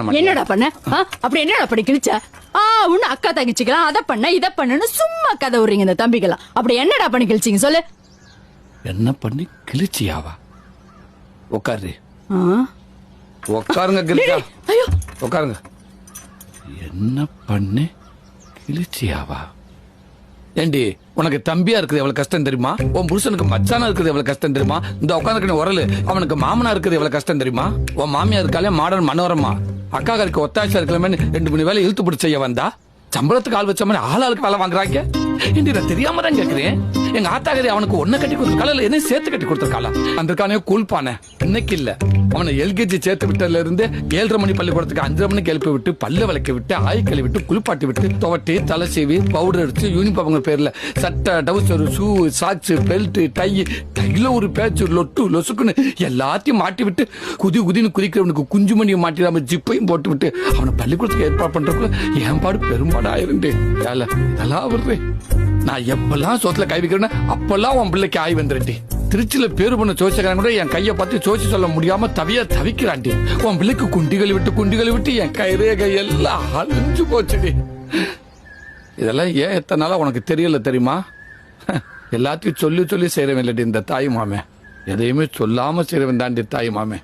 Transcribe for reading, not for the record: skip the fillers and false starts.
மாட்டேன். என்னடா பண்ண? அப்படி என்னடா பண்ணி கிழிச்ச? உன்னு அக்கா தங்கச்சிக்கலாம் அதை பண்ண இதை பண்ணுன்னு சும்மா கதை விடுறீங்க இந்த தம்பிக்கலாம். அப்படி என்னடா பண்ணி கிழிச்சிங்க சொல்லு. என்ன பண்ணி கிழிச்சியாவா? உட்காரு. உட்காருங்க கிரிஜா. ஐயோ உட்காருங்க. என்ன பண்ணி கிழிச்சியாவா? ஏண்டி உனக்கு தம்பியா இருக்குது எவ்வளவு கஷ்டம் தெரியுமா? உன் புருஷனுக்கு மச்சானா இருக்குது எவ்வளவு கஷ்டம் தெரியுமா? இந்த உட்காந்துக்கு உரலு அவனுக்கு மாமனா இருக்குது எவ்வளவு கஷ்டம் தெரியுமா? உன் மாமியா இருக்காலே மாடர்ன் மனோரமா அக்காக்காருக்கு ஒத்தாசா இருக்கலாமே 2 மணி வேலை இழுத்து பிடிச்ச செய்ய வந்தா சம்பளத்துக்கு ஆள் வச்ச மாதிரி ஆளுக்கு வேலை வாங்குறாங்க. நான் தெரியாம தான் கேக்குறேன். எங்க ஆத்தாகரி அவனுக்கு ஒன்ன கட்டி கொடுத்துருக்காளா இல்ல என்ன சேர்த்து கட்டி கொடுத்துருக்காளா? அந்த இருக்கானே கூழ்பானே இன்னைக்கு இல்ல. அவனை எல்கேஜி சேர்த்து விட்டதுல இருந்து 7:30 மணி பள்ளிக்கூடத்துக்கு 5:30 மணிக்கு எழுப்பி விட்டு பல்ல விளக்கி விட்டு ஆய் கழுவி விட்டு குளிப்பாட்டி விட்டு துவட்டி தலை சீவி பவுடர் அடிச்சு யூனிஃபார்ம் பேர்ல சட்டை டவுசர் ஷூ சாக்ஸ் பெல்ட் டைல ஒரு பேச்சு லொட்டு லொசுக்குன்னு எல்லாத்தையும் மாட்டி விட்டு குதின்னு குதிக்கிறவனுக்கு குஞ்சு மணியை மாட்டிடாம ஜிப்பையும் போட்டு விட்டு அவனை பள்ளிக்கூடத்துக்கு ஏற்பாடு பண்றதுக்குள்ள என் பாடு பெரும்பாடு ஆயிருந்தே. இதெல்லாம் வருது. நான் எப்பெல்லாம் சோத்துல கை வைக்கிறேன்னு அப்பெல்லாம் உன் பிள்ளைக்கு ஆய் வந்துருட்டி. திருச்சியில பேரு பண்ண சோசிக்காரன் கூட என் கையை பார்த்து சோசி சொல்ல முடியாம தவிக்கிறாண்டி. உன் பிள்ளைக்கு குண்டிகள் விட்டு என் கையெல்லாம் அழிஞ்சு போச்சுடி. இதெல்லாம் ஏன் எத்தனை நாளா உனக்கு தெரியல தெரியுமா? எல்லாத்தையும் சொல்லி செய்யறவன் இல்லடி இந்த தாய் மாமே. எதையுமே சொல்லாம செய்யறவன் தாண்டி தாய் மாமே.